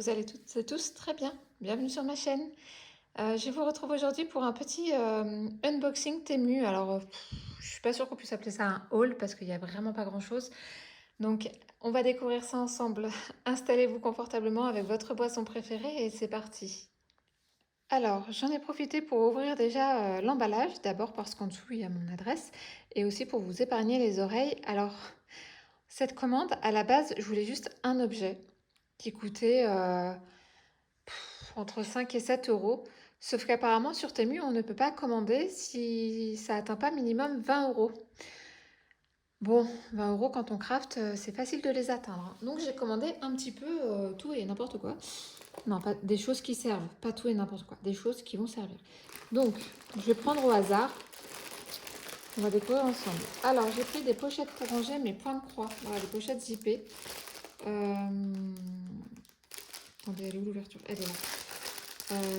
vous allez toutes et tous très bien. Bienvenue sur ma chaîne. Je vous retrouve aujourd'hui pour un petit unboxing Temu. Alors, je suis pas sûre qu'on puisse appeler ça un haul parce qu'il n'y a vraiment pas grand-chose. Donc, on va découvrir ça ensemble. Installez-vous confortablement avec votre boisson préférée et c'est parti. Alors, j'en ai profité pour ouvrir déjà l'emballage, d'abord parce qu'en dessous il y a mon adresse, et aussi pour vous épargner les oreilles. Alors, cette commande, à la base, je voulais juste un objet qui coûtait entre 5 et 7 euros. Sauf qu'apparemment, sur Temu, on ne peut pas commander si ça atteint pas minimum 20 euros. Bon, 20 euros quand on craft, c'est facile de les atteindre, hein. Donc j'ai commandé un petit peu tout et n'importe quoi. Non, pas des choses qui servent, pas tout et n'importe quoi, des choses qui vont servir. Donc, je vais prendre au hasard. On va découvrir ensemble. Alors, j'ai pris des pochettes pour ranger mes points de croix. Voilà, des pochettes zippées. Attendez, elle est où l'ouverture? Elle est là.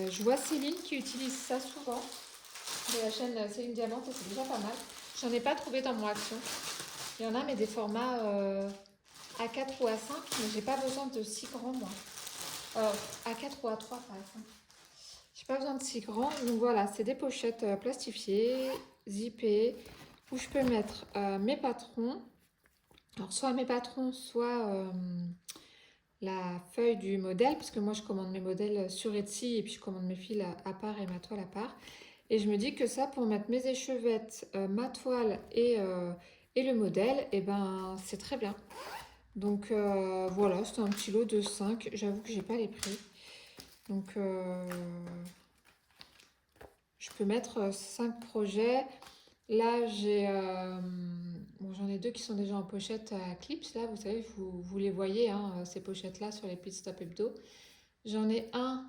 Je vois Céline qui utilise ça souvent de la chaîne Céline Diamante et c'est déjà pas mal. J'en ai pas trouvé dans mon action. Il y en a, mais des formats A4 ou A5, mais j'ai pas besoin de si grands moi. A4 ou A3 par exemple. J'ai pas besoin de si grand. Donc voilà, c'est des pochettes plastifiées, zippées, où je peux mettre mes patrons. Alors soit mes patrons, soit la feuille du modèle, parce que moi je commande mes modèles sur Etsy et puis je commande mes fils à part et ma toile à part. Et je me dis que ça, pour mettre mes échevettes, ma toile et le modèle, et ben c'est très bien. Donc voilà, c'est un petit lot de 5. J'avoue que j'ai pas les prix. Donc je peux mettre 5 projets. Là, bon, j'en ai deux qui sont déjà en pochette à clips. Là, vous savez, vous les voyez, hein, ces pochettes-là sur les Pit Stop Hebdo. J'en ai un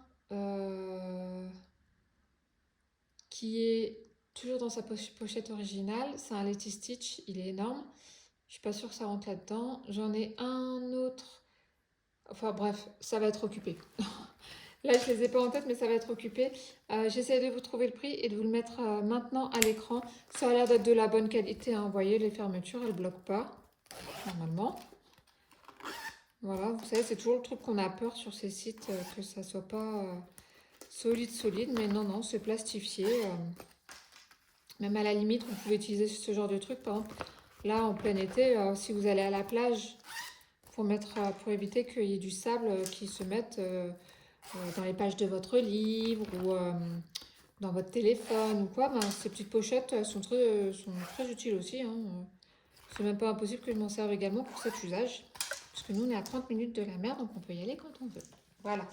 qui est toujours dans sa pochette originale. C'est un Letty Stitch, il est énorme. Je suis pas sûre que ça rentre là-dedans. J'en ai un autre. Enfin bref, ça va être occupé. Là, je les ai pas en tête, mais ça va être occupé. J'essaie de vous trouver le prix et de vous le mettre maintenant à l'écran. Ça a l'air d'être de la bonne qualité, hein. Vous voyez, les fermetures, elles ne bloquent pas, normalement. Voilà, vous savez, c'est toujours le truc qu'on a peur sur ces sites, que ça soit pas solide. Mais non, non, c'est plastifié. Même à la limite, vous pouvez utiliser ce genre de truc. Par exemple, là, en plein été, si vous allez à la plage, pour éviter qu'il y ait du sable qui se mette dans les pages de votre livre ou dans votre téléphone ou quoi, ben, ces petites pochettes sont très utiles aussi, hein. C'est même pas impossible que je m'en serve également pour cet usage. Parce que nous, on est à 30 minutes de la mer, donc on peut y aller quand on veut. Voilà.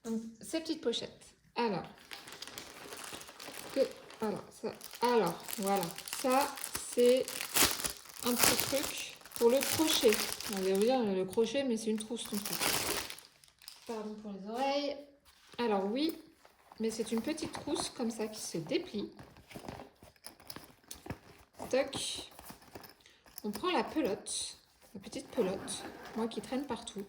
Donc, ces petites pochettes. Alors, voilà. Ça, c'est un petit truc pour le crochet. On va dire le crochet, mais c'est une trousse, ton truc. Pardon pour les oreilles. Alors oui, mais c'est une petite trousse comme ça qui se déplie. Toc. On prend la pelote, la petite pelote, moi qui traîne partout.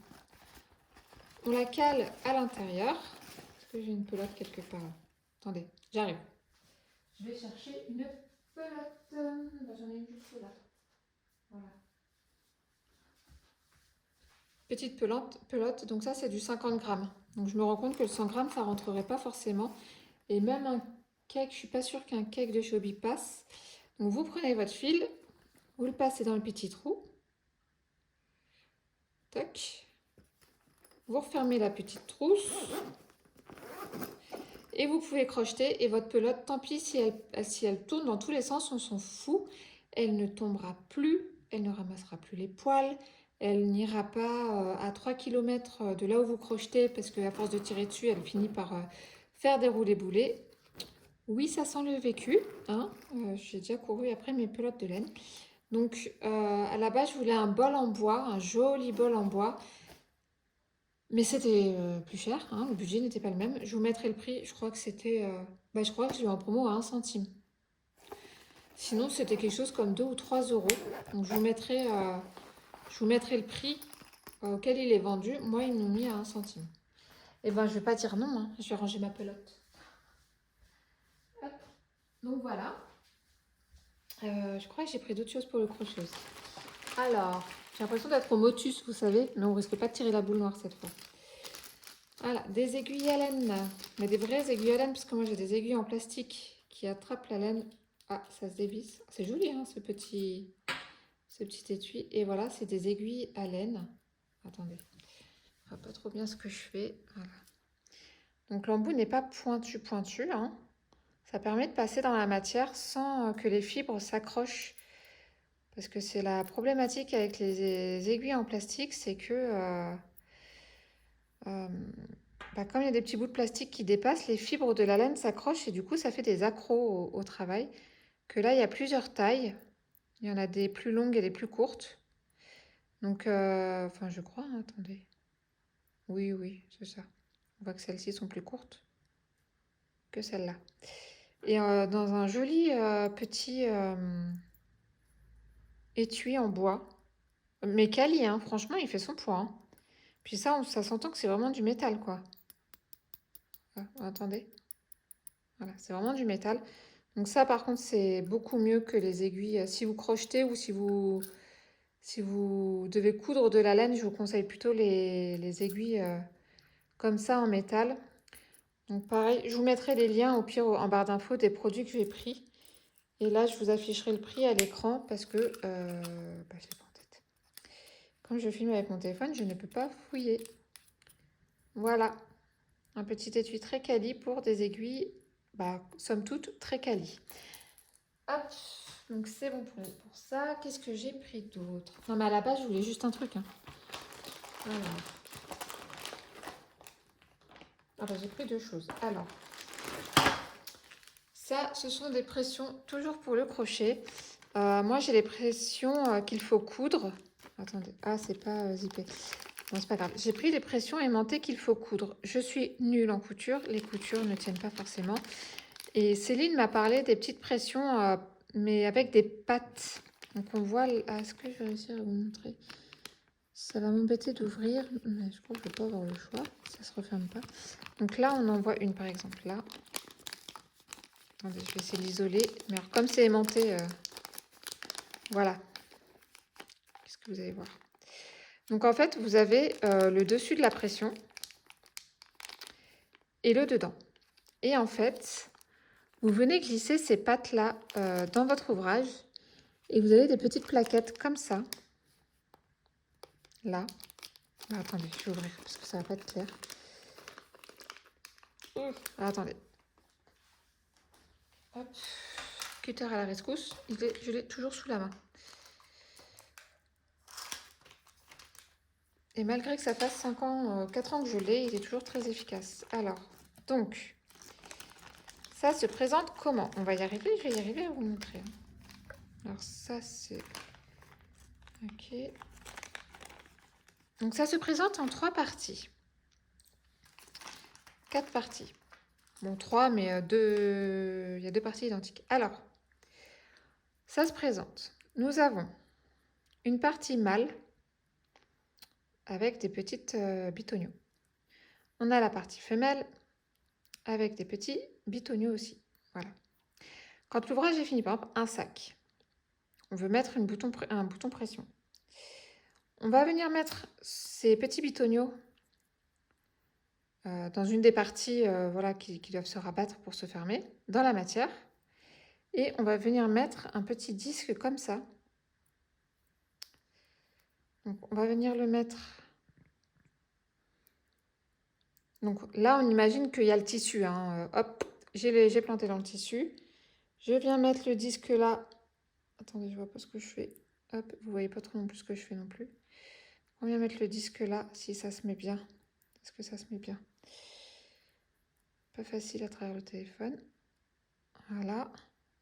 On la cale à l'intérieur. Est-ce que j'ai une pelote quelque part? Attendez, j'arrive. Je vais chercher une pelote. J'en ai une juste là. Voilà. Petite pelote, donc ça c'est du 50 grammes. Donc je me rends compte que le 100 grammes ça rentrerait pas forcément. Et même un cake, je suis pas sûre qu'un cake de Chobi passe. Donc vous prenez votre fil, vous le passez dans le petit trou. Tac. Vous refermez la petite trousse. Et vous pouvez crocheter. Et votre pelote, tant pis si elle tourne dans tous les sens, on s'en fout. Elle ne tombera plus. Elle ne ramassera plus les poils. Elle n'ira pas à 3 km de là où vous crochetez. Parce qu'à force de tirer dessus, elle finit par faire des roulés-boulés. Oui, ça sent le vécu, hein. J'ai déjà couru après mes pelotes de laine. Donc, à la base, je voulais un bol en bois, un joli bol en bois. Mais c'était plus cher, hein, le budget n'était pas le même. Je vous mettrai le prix, je crois que c'était... je crois que je l'ai en promo à 1 centime. Sinon, c'était quelque chose comme 2 ou 3 euros. Donc, je vous mettrai le prix auquel il est vendu. Moi, ils m'ont mis à 1 centime. Et ben, je vais pas dire non, hein, je vais ranger ma pelote. Hop. Donc, voilà. Je crois que j'ai pris d'autres choses pour le crochet aussi. Alors, j'ai l'impression d'être au motus, vous savez, mais on risque pas de tirer la boule noire cette fois. Voilà, des aiguilles à laine. Mais des vraies aiguilles à laine, parce que moi j'ai des aiguilles en plastique qui attrapent la laine. Ah, ça se dévisse. C'est joli, hein, ce petit étui. Et voilà, c'est des aiguilles à laine. Attendez, je vois pas trop bien ce que je fais. Voilà. Donc l'embout n'est pas pointu, hein. Ça permet de passer dans la matière sans que les fibres s'accrochent. Parce que c'est la problématique avec les aiguilles en plastique, c'est que euh, comme il y a des petits bouts de plastique qui dépassent, les fibres de la laine s'accrochent et du coup ça fait des accros au travail. Que là il y a plusieurs tailles, il y en a des plus longues et des plus courtes. Donc, enfin je crois, hein, attendez. Oui, c'est ça. On voit que celles-ci sont plus courtes que celles-là. Et dans un joli petit étui en bois. Mais quali, hein, franchement, il fait son poids, hein. Puis ça s'entend que c'est vraiment du métal, quoi. Ah, attendez. Voilà, c'est vraiment du métal. Donc ça, par contre, c'est beaucoup mieux que les aiguilles. Si vous crochetez ou si vous devez coudre de la laine, je vous conseille plutôt les aiguilles comme ça en métal. Donc pareil, je vous mettrai les liens au pire en barre d'infos des produits que j'ai pris. Et là, je vous afficherai le prix à l'écran parce que je l'ai pas en tête. Comme je filme avec mon téléphone, je ne peux pas fouiller. Voilà, un petit étui très quali pour des aiguilles, somme toute, très quali. Hop, donc c'est bon pour ça. Qu'est-ce que j'ai pris d'autre? Non, mais à la base, je voulais juste un truc, hein. Alors, j'ai pris deux choses. Alors, ça, ce sont des pressions toujours pour le crochet. Moi, j'ai les pressions qu'il faut coudre. Attendez, c'est pas zippé. Bon, c'est pas grave. J'ai pris les pressions aimantées qu'il faut coudre. Je suis nulle en couture. Les coutures ne tiennent pas forcément. Et Céline m'a parlé des petites pressions, mais avec des pattes. Donc on voit... Est-ce que je vais réussir à vous montrer? Ça va m'embêter d'ouvrir, mais je crois que je ne vais pas avoir le choix. Ça ne se referme pas. Donc là, on en voit une, par exemple, là. Attendez, je vais essayer de l'isoler. Mais alors, comme c'est aimanté, voilà. Qu'est-ce que vous allez voir? Donc en fait, vous avez le dessus de la pression et le dedans. Et en fait, vous venez glisser ces pattes-là dans votre ouvrage et vous avez des petites plaquettes comme ça. Là. Attendez, je vais ouvrir parce que ça va pas être clair. Attendez. Hop. Cutter à la rescousse. Je l'ai toujours sous la main. Et malgré que ça fasse 5 ans, 4 ans que je l'ai, il est toujours très efficace. Alors, donc, ça se présente comment? On va y arriver, je vais y arriver à vous montrer. Alors ça, c'est... Ok. Donc ça se présente en 3 parties. 4 parties. Bon, 3, mais 2... Il y a 2 parties identiques. Alors, ça se présente. Nous avons une partie mâle avec des petites bitoniaux. On a la partie femelle avec des petits bitoniaux aussi. Voilà. Quand l'ouvrage est fini, par exemple, un sac, on veut mettre un bouton pression. On va venir mettre ces petits bitoniaux dans une des parties qui doivent se rabattre pour se fermer, dans la matière. Et on va venir mettre un petit disque comme ça. Donc on va venir le mettre... Donc là, on imagine qu'il y a le tissu, hein. Hop, j'ai planté dans le tissu. Je viens mettre le disque là. Attendez, je vois pas ce que je fais. Hop, vous voyez pas trop non plus ce que je fais non plus. On vient mettre le disque là, si ça se met bien. Est-ce que ça se met bien? Pas facile à travers le téléphone. Voilà.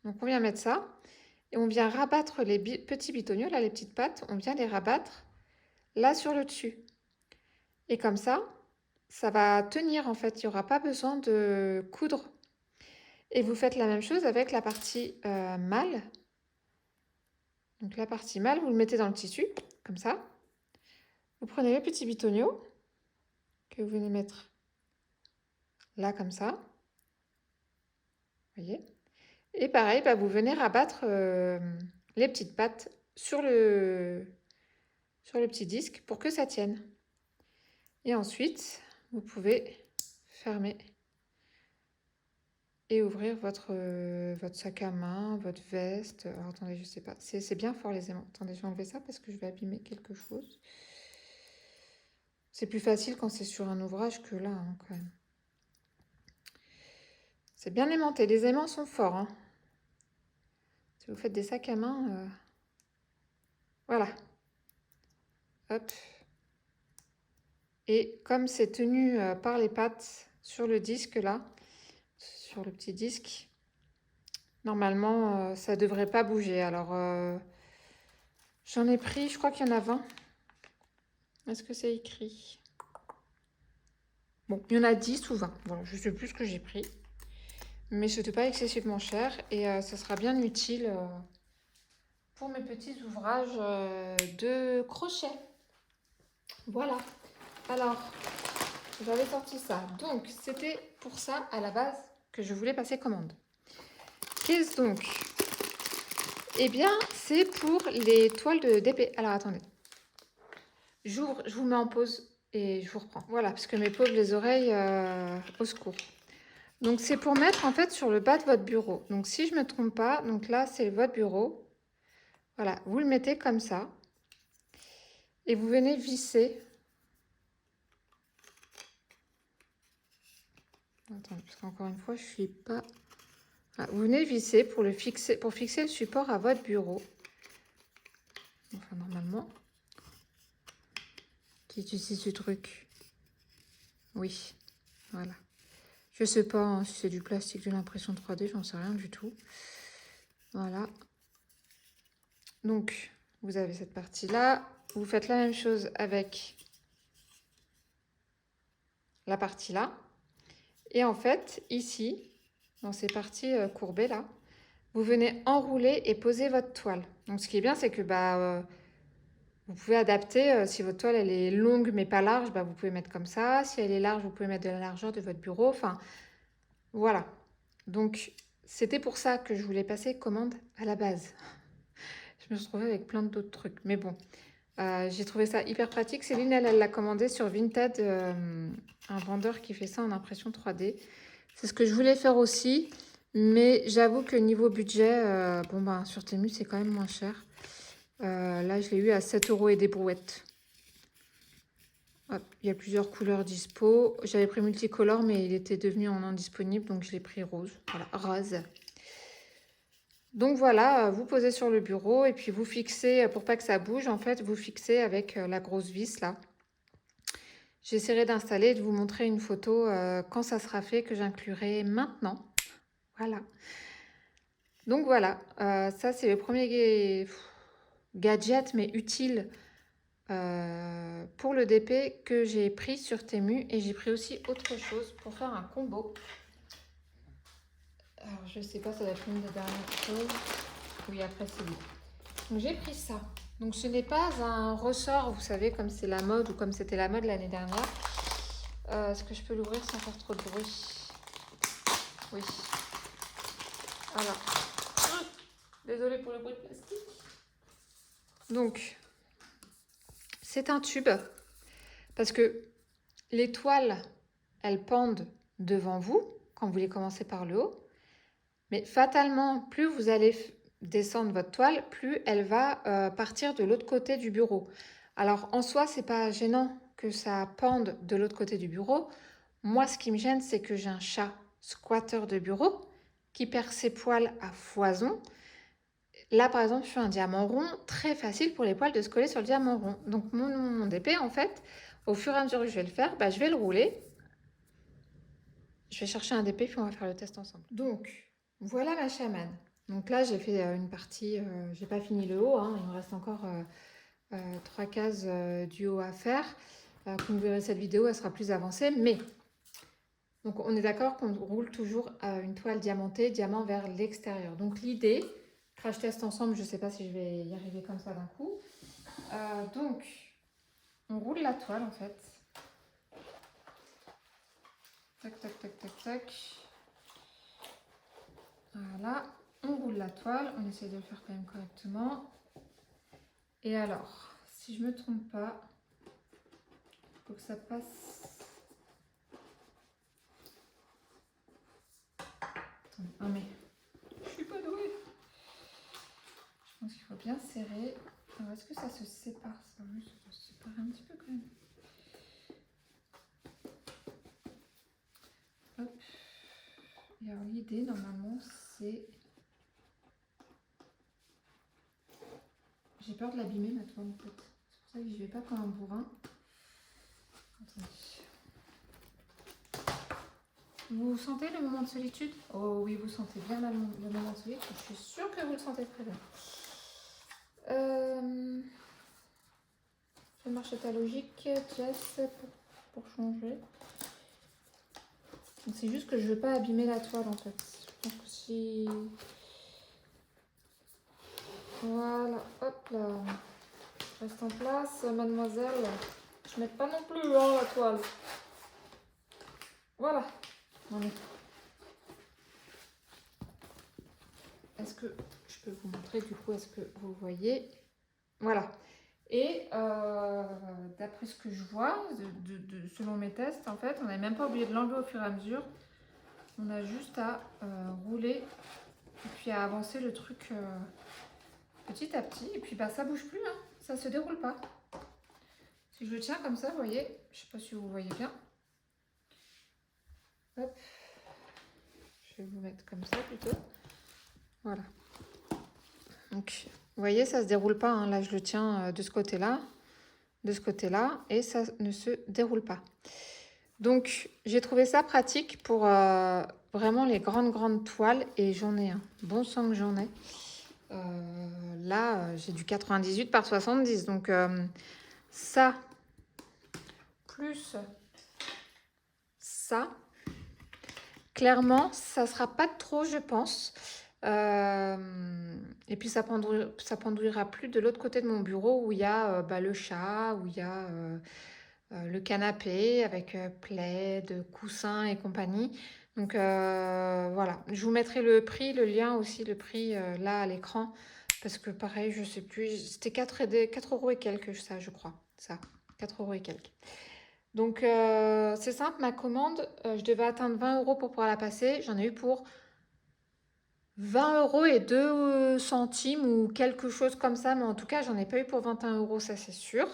Donc on vient mettre ça. Et on vient rabattre les petits bitoniaux, là, les petites pattes. On vient les rabattre là sur le dessus. Et comme ça va tenir en fait. Il n'y aura pas besoin de coudre. Et vous faites la même chose avec la partie mâle. Donc la partie mâle, vous le mettez dans le tissu, comme ça. Vous prenez les petits bitoniaux que vous venez mettre là, comme ça. Vous voyez? Et pareil, vous venez rabattre les petites pattes sur le petit disque pour que ça tienne. Et ensuite, vous pouvez fermer et ouvrir votre sac à main, votre veste. Alors, attendez, je sais pas. C'est bien fort les aimants. Attendez, je vais enlever ça parce que je vais abîmer quelque chose. C'est plus facile quand c'est sur un ouvrage que là, hein, quand même. C'est bien aimanté. Les aimants sont forts. Hein. Si vous faites des sacs à main, voilà. Hop. Et comme c'est tenu par les pattes sur le disque là, sur le petit disque, normalement ça devrait pas bouger. Alors j'en ai pris, je crois qu'il y en a 20. Est-ce que c'est écrit? Bon, il y en a 10 ou 20. Voilà, je sais plus ce que j'ai pris. Mais c'était pas excessivement cher et ça sera bien utile pour mes petits ouvrages de crochet. Voilà. Alors, j'avais sorti ça. Donc, c'était pour ça, à la base, que je voulais passer commande. Qu'est-ce donc? Eh bien, c'est pour les toiles de DP. Alors, attendez. J'ouvre, je vous mets en pause et je vous reprends. Voilà, parce que mes pauvres les oreilles, au secours. Donc, c'est pour mettre, en fait, sur le bas de votre bureau. Donc, si je ne me trompe pas, donc là, c'est votre bureau. Voilà, vous le mettez comme ça. Et vous venez visser. Attendez, parce qu'encore une fois, je ne suis pas... Voilà, vous venez visser pour fixer le support à votre bureau. Enfin, normalement. Qui utilise ce truc? Oui, voilà. Je sais pas hein, si c'est du plastique, de l'impression 3D, j'en sais rien du tout. Voilà. Donc, vous avez cette partie-là. Vous faites la même chose avec la partie là. Et en fait, ici, dans ces parties courbées là, vous venez enrouler et poser votre toile. Donc, ce qui est bien, c'est que vous pouvez adapter. Si votre toile elle est longue mais pas large, vous pouvez mettre comme ça. Si elle est large, vous pouvez mettre de la largeur de votre bureau. Enfin, voilà. Donc, c'était pour ça que je voulais passer commande à la base. Je me suis retrouvée avec plein d'autres trucs. Mais bon, j'ai trouvé ça hyper pratique. Céline, elle l'a commandé sur Vinted, un vendeur qui fait ça en impression 3D. C'est ce que je voulais faire aussi. Mais j'avoue que niveau budget, sur Temu, c'est quand même moins cher. Là, je l'ai eu à 7 € et des brouettes. Hop, il y a plusieurs couleurs dispo. J'avais pris multicolore, mais il était devenu en indisponible, donc je l'ai pris rose. Voilà, rose. Donc voilà, vous posez sur le bureau et puis vous fixez, pour pas que ça bouge, en fait, vous fixez avec la grosse vis là. J'essaierai d'installer et de vous montrer une photo quand ça sera fait, que j'inclurai maintenant. Voilà. Donc voilà, ça c'est le premier gadget, mais utile pour le DP que j'ai pris sur Temu. Et j'ai pris aussi autre chose pour faire un combo. Alors je sais pas, ça doit être une des dernières choses. Oui, après c'est lui. Donc j'ai pris ça. Donc ce n'est pas un ressort, vous savez, comme c'est la mode ou comme c'était la mode l'année dernière. Est-ce que je peux l'ouvrir sans faire trop de bruit? Oui. Alors. Désolée pour le bruit de plastique. Donc, c'est un tube. Parce que les toiles, elles pendent devant vous quand vous les commencez par le haut. Mais fatalement, plus vous allez descendre votre toile, plus elle va partir de l'autre côté du bureau. Alors en soi, c'est pas gênant que ça pende de l'autre côté du bureau. Moi, ce qui me gêne, c'est que j'ai un chat squatteur de bureau qui perd ses poils à foison. Là, par exemple, je fais un diamant rond, très facile pour les poils de se coller sur le diamant rond. Donc mon DP, en fait, au fur et à mesure que je vais le faire, je vais le rouler. Je vais chercher un DP, puis on va faire le test ensemble. Donc, voilà ma chamane. Donc là, j'ai fait une partie, j'ai pas fini le haut, hein, il me reste encore 3 cases du haut à faire. Comme vous verrez cette vidéo, elle sera plus avancée, mais donc on est d'accord qu'on roule toujours une toile diamantée, diamant vers l'extérieur. Donc l'idée, crash test ensemble, je sais pas si je vais y arriver comme ça d'un coup. Donc, on roule la toile en fait. Tac, tac, tac, tac, tac. Voilà, on roule la toile, on essaie de le faire quand même correctement. Et alors, si je me trompe pas, il faut que ça passe Ah mais je suis pas douée. Je pense qu'il faut bien serrer. Alors est-ce que ça se sépare ça? Oui, ça doit se séparer un petit peu quand même. Hop. Et alors l'idée normalement c'est... J'ai peur de l'abîmer ma toile en fait. C'est pour ça que je vais pas comme un bourrin. Attendez. Vous sentez le moment de solitude? Oh oui, vous sentez bien le moment de solitude. Je suis sûre que vous le sentez très bien. Je vais marcher ta logique, Jess, pour changer. C'est juste que je veux pas abîmer la toile en fait. Je pense que si... Voilà, hop là. Reste en place, mademoiselle. Je ne mets pas non plus hein, la toile. Voilà. Est-ce que je peux vous montrer du coup, est-ce que vous voyez? Voilà. Et d'après ce que je vois, selon mes tests, en fait, on n'a même pas oublié de l'enlever au fur et à mesure. On a juste à rouler et puis à avancer le truc petit à petit. Et puis bah, ça bouge plus, hein, ça se déroule pas. Si je le tiens comme ça, vous voyez, je sais pas si vous voyez bien. Hop. Je vais vous mettre comme ça plutôt. Voilà. Donc, vous voyez, ça se déroule pas. Hein. Là, je le tiens de ce côté-là, et ça ne se déroule pas. Donc, j'ai trouvé ça pratique pour vraiment les grandes toiles. Et j'en ai un. Bon sang que j'en ai. Là, j'ai du 98 par 70. Donc, ça, plus ça, clairement, ça sera pas trop, je pense. Et puis, ça pendouillera plus de l'autre côté de mon bureau où il y a le chat, où il y a... le canapé avec plaid, coussin et compagnie. Donc voilà, je vous mettrai le prix, le lien aussi, le prix là à l'écran. Parce que pareil, je sais plus, c'était 4 € et quelques, ça je crois. Ça, 4 € et quelques. Donc c'est simple, ma commande, je devais atteindre 20 € pour pouvoir la passer. J'en ai eu pour 20 € et 2 centimes ou quelque chose comme ça. Mais en tout cas, j'en ai pas eu pour 21 €, ça c'est sûr.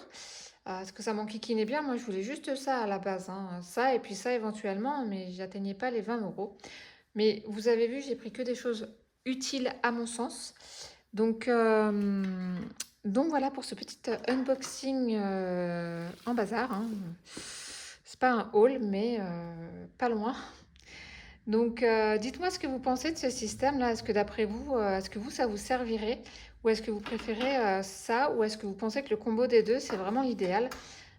Parce que ça m'enquiquinait bien. Moi, je voulais juste ça à la base. Hein. Ça et puis ça éventuellement, mais j'atteignais pas les 20 €. Mais vous avez vu, j'ai pris que des choses utiles à mon sens. Donc voilà pour ce petit unboxing en bazar. Hein. C'est pas un haul, mais pas loin. Donc dites-moi ce que vous pensez de ce système-là. Est-ce que d'après vous, ça vous servirait? Ou est-ce que vous préférez ça? Ou est-ce que vous pensez que le combo des deux, c'est vraiment l'idéal?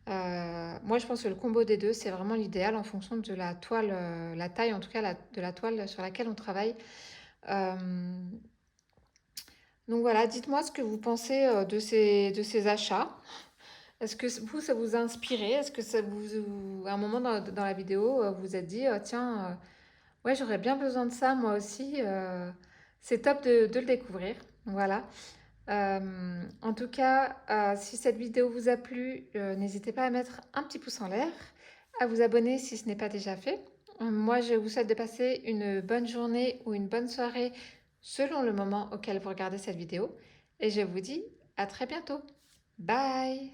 Moi, je pense que le combo des deux, c'est vraiment l'idéal en fonction de la toile, la taille en tout cas de la toile sur laquelle on travaille. Euh, donc voilà, dites-moi ce que vous pensez de ces achats. Est-ce que vous, ça vous a inspiré? Est-ce que ça à un moment dans la vidéo, vous vous êtes dit, tiens, ouais, j'aurais bien besoin de ça moi aussi. C'est top de le découvrir. Voilà. En tout cas, si cette vidéo vous a plu, n'hésitez pas à mettre un petit pouce en l'air, à vous abonner si ce n'est pas déjà fait. Moi, je vous souhaite de passer une bonne journée ou une bonne soirée selon le moment auquel vous regardez cette vidéo. Et je vous dis à très bientôt. Bye!